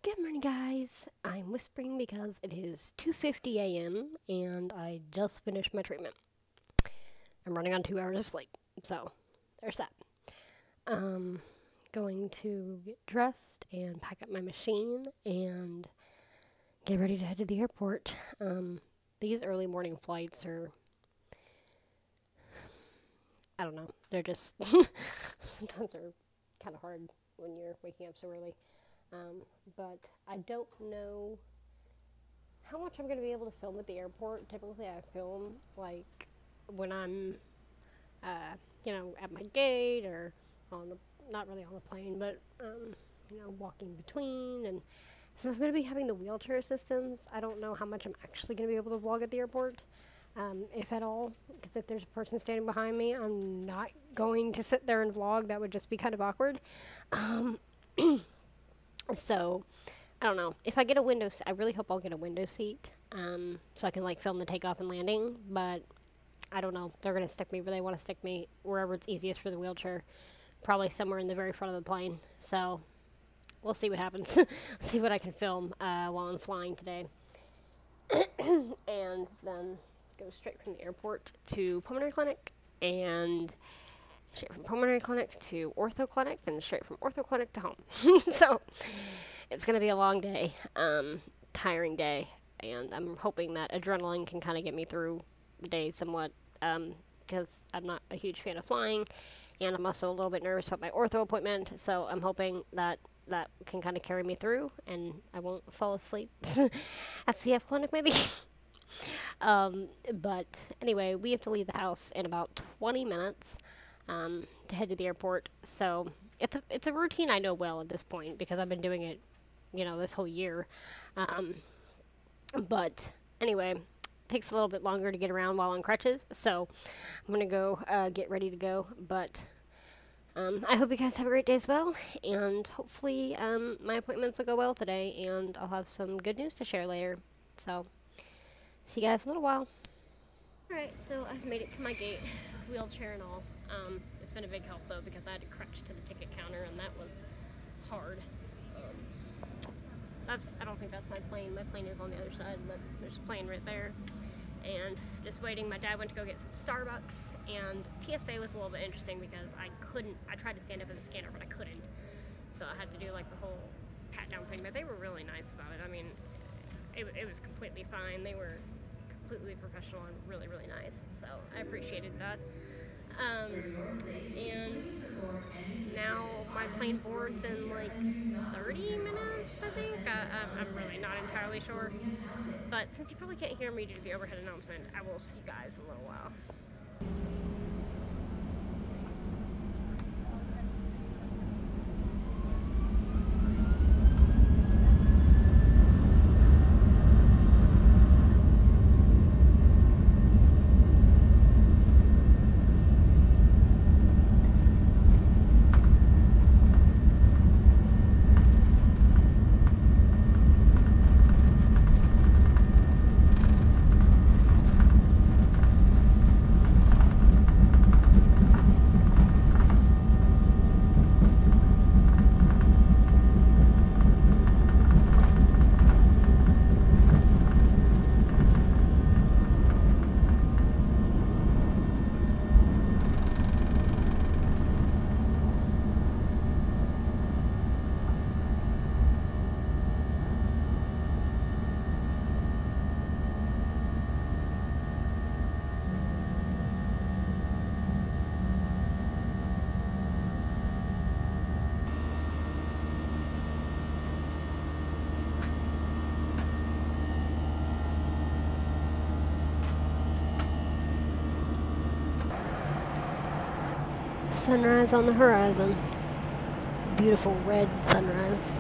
Good morning, guys. I'm whispering because it is 2:50 a.m. and I just finished my treatment. I'm running on 2 hours of sleep, so there's that. Um, Going to get dressed and pack up my machine and get ready to head to the airport. These early morning flights are, I don't know, they're just sometimes they're kind of hard when you're waking up so early. But I don't know how much I'm going to be able to film at the airport. Typically, I film like when I'm, at my gate or on the, not really on the plane, but, walking between. And since I'm going to be having the wheelchair assistance, I don't know how much I'm actually going to be able to vlog at the airport, if at all. Because if there's a person standing behind me, I'm not going to sit there and vlog. That would just be kind of awkward. So, I don't know. If I get a window seat, I really hope I'll get a window seat, so I can, film the takeoff and landing, but I don't know. They're going to stick me where they want to stick me, wherever it's easiest for the wheelchair. Probably somewhere in the very front of the plane. So, we'll see what happens. See what I can film while I'm flying today. And then go straight from the airport to pulmonary clinic, and straight from pulmonary clinic to ortho clinic, and straight from ortho clinic to home. So, it's going to be a long day, tiring day, and I'm hoping that adrenaline can kind of get me through the day somewhat, because I'm not a huge fan of flying, and I'm also a little bit nervous about my ortho appointment, so I'm hoping that that can kind of carry me through, and I won't fall asleep at CF clinic, maybe. But anyway, we have to leave the house in about 20 minutes, to head to the airport, so it's a routine I know well at this point, because I've been doing it this whole year. But anyway, it takes a little bit longer to get around while on crutches, so I'm going to go get ready to go. But I hope you guys have a great day as well, and hopefully my appointments will go well today, and I'll have some good news to share later. So, see you guys in a little while. Alright, so I've made it to my gate, wheelchair and all. It's been a big help, though, because I had to crutch to the ticket counter, and that was hard. I don't think that's my plane. My plane is on the other side, but there's a plane right there. And just waiting. My dad went to go get some Starbucks, and TSA was a little bit interesting because I tried to stand up in the scanner, but I couldn't. So I had to do the whole pat down thing, but they were really nice about it. I mean, it was completely fine. They were completely professional and really, really nice. So I appreciated that. And now my plane boards in 30 minutes, I think. I'm really not entirely sure. But since you probably can't hear me due to the overhead announcement, I will see you guys in a little while. Sunrise on the horizon. Beautiful red sunrise.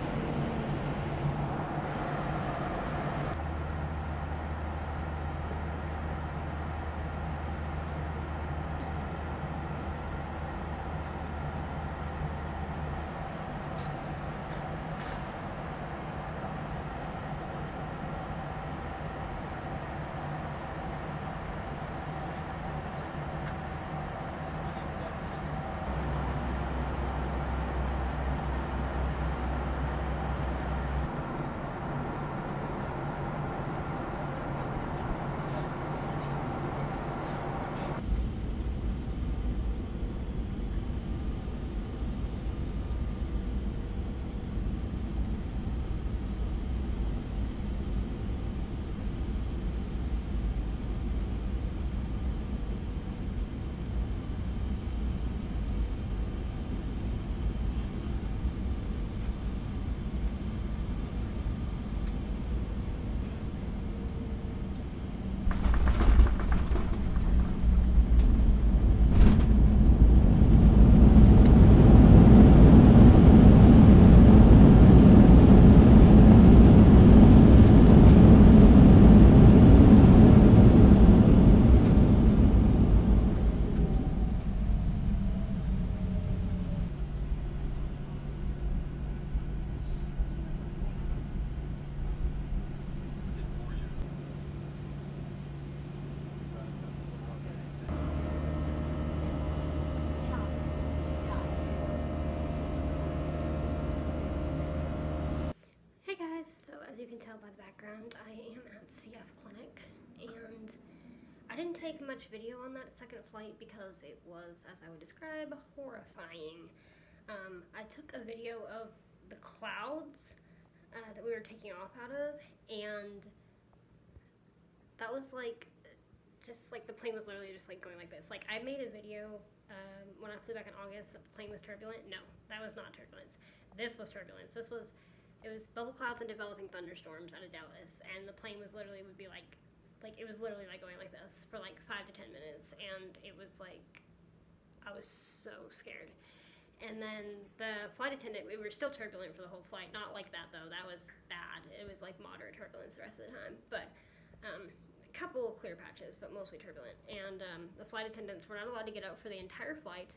So as you can tell by the background, I am at CF Clinic, and I didn't take much video on that second flight because it was, as I would describe, horrifying. I took a video of the clouds that we were taking off out of, and that was like, just like the plane was literally just like going like this. Like, I made a video when I flew back in August that the plane was turbulent. No, that was not turbulence. This was turbulence. It was bubble clouds and developing thunderstorms out of Dallas, and the plane was literally would be like it was literally like going like this for like 5 to 10 minutes, and it was like, I was so scared. And then the flight attendant, we were still turbulent for the whole flight. Not like that though, that was bad. It was like moderate turbulence the rest of the time, but a couple of clear patches, but mostly turbulent. And the flight attendants were not allowed to get out for the entire flight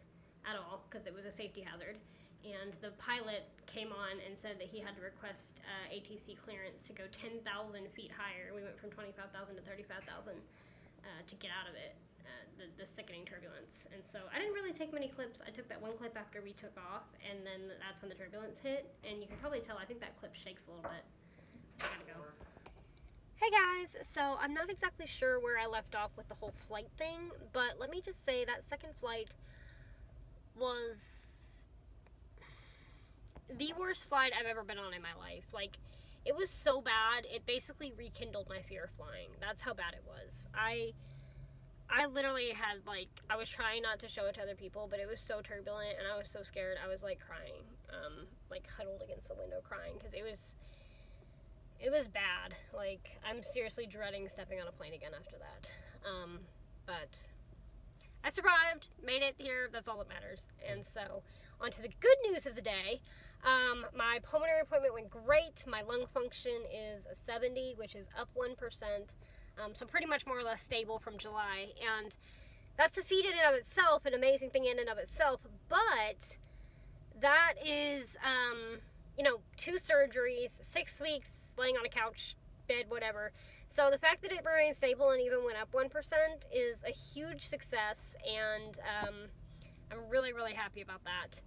at all because it was a safety hazard. And the pilot came on and said that he had to request ATC clearance to go 10,000 feet higher. We went from 25,000 to 35,000 to get out of it, the sickening turbulence. And so I didn't really take many clips. I took that one clip after we took off, and then that's when the turbulence hit. And you can probably tell, I think that clip shakes a little bit. I gotta go. Hey guys, so I'm not exactly sure where I left off with the whole flight thing, but let me just say that second flight was the worst flight I've ever been on in my life. Like, it was so bad, it basically rekindled my fear of flying. That's how bad it was. I literally had, like, I was trying not to show it to other people, but it was so turbulent, and I was so scared, I was, like, crying. Like, huddled against the window crying, because it was bad. Like, I'm seriously dreading stepping on a plane again after that. But I survived, made it here, that's all that matters. And so, on to the good news of the day. My pulmonary appointment went great. My lung function is a 70, which is up 1%. So pretty much more or less stable from July. And that's a feat in and of itself, an amazing thing in and of itself. But that is, you know, 2 surgeries, 6 weeks laying on a couch, bed, whatever. So the fact that it remained stable and even went up 1% is a huge success, and I'm really, really happy about that.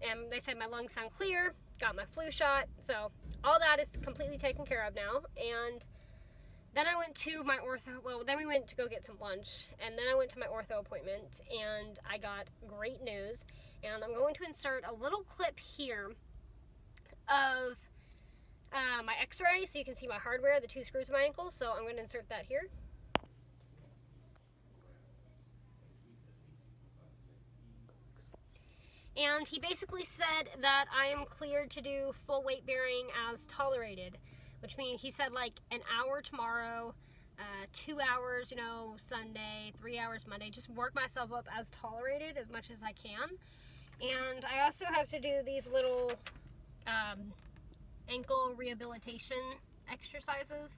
And they said my lungs sound clear, got my flu shot, so all that is completely taken care of now. And then I went to my ortho, well, then we went to go get some lunch, and then I went to my ortho appointment, and I got great news. And I'm going to insert a little clip here of my x-ray so you can see my hardware, the 2 screws in my ankle. So I'm going to insert that here. And he basically said that I am cleared to do full weight bearing as tolerated, which means he said like an hour tomorrow, 2 hours, you know, Sunday, 3 hours Monday, just work myself up as tolerated as much as I can. And I also have to do these little ankle rehabilitation exercises,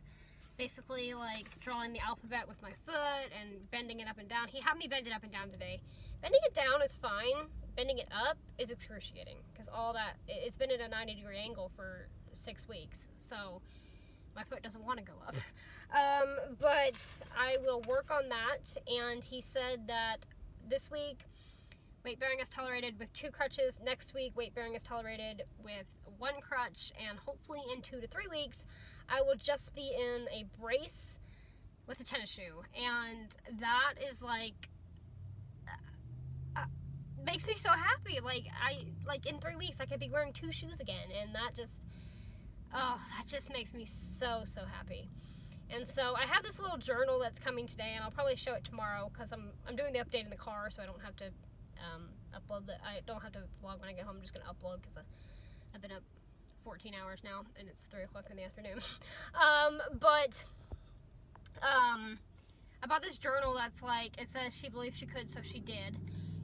basically like drawing the alphabet with my foot and bending it up and down. He had me bend it up and down today. Bending it down is fine. Bending it up is excruciating because all that, it's been at a 90-degree angle for 6 weeks, so my foot doesn't want to go up. But I will work on that, and he said that this week weight bearing is tolerated with 2 crutches. Next week, weight bearing is tolerated with 1 crutch, and hopefully in 2 to 3 weeks, I will just be in a brace with a tennis shoe. And that is like, makes me so happy. Like, in 3 weeks, I could be wearing 2 shoes again, and that just, oh, that just makes me so, so happy. And so I have this little journal that's coming today, and I'll probably show it tomorrow because I'm doing the update in the car, so I don't have to upload I don't have to vlog when I get home. I'm just gonna upload because I've been up 14 hours now and it's 3 o'clock in the afternoon. About this journal that's like, it says she believed she could, so she did,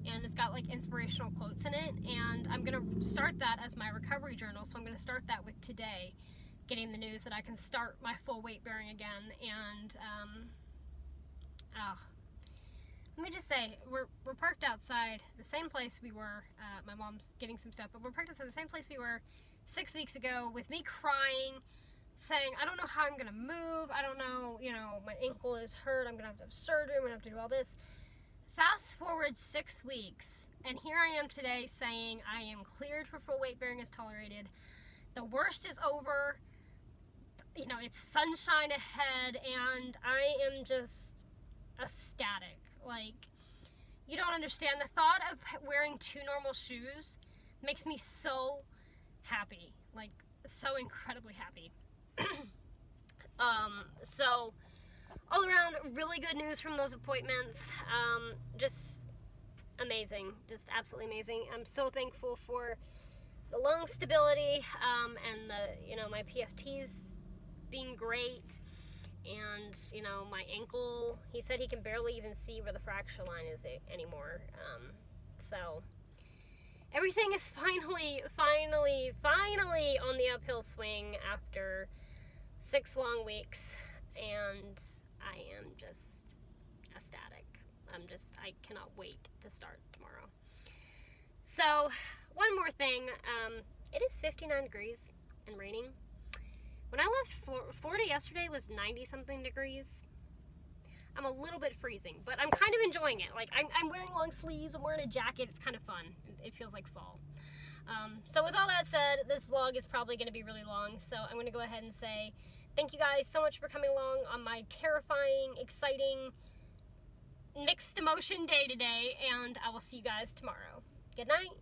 and it's got like inspirational quotes in it, and I'm gonna start that as my recovery journal. So I'm gonna start that with today, getting the news that I can start my full weight bearing again. And let me just say, we're parked outside the same place we were, my mom's getting some stuff, but we're parked outside the same place we were 6 weeks ago with me crying, saying, I don't know how I'm going to move, I don't know, you know, my ankle is hurt, I'm going to have surgery, I'm going to have to do all this. Fast forward 6 weeks, and here I am today saying I am cleared for full weight bearing as tolerated. The worst is over. you know, it's sunshine ahead, and I am just ecstatic. Like, you don't understand. The thought of wearing 2 normal shoes makes me so happy. Like, so incredibly happy. So, all around, really good news from those appointments. Just amazing. Just absolutely amazing. I'm so thankful for the lung stability, and the, you know, my PFTs being great. And, you know, my ankle, he said he can barely even see where the fracture line is anymore. So, everything is finally on the uphill swing after 6 long weeks. And I am just ecstatic. I cannot wait to start tomorrow. So, one more thing. It is 59 degrees and raining. When I left Florida yesterday was 90-something degrees. I'm a little bit freezing, but I'm kind of enjoying it. Like, I'm wearing long sleeves, I'm wearing a jacket, it's kind of fun. It feels like fall. So with all that said, this vlog is probably going to be really long, so I'm going to go ahead and say thank you guys so much for coming along on my terrifying, exciting, mixed emotion day today, and I will see you guys tomorrow. Good night.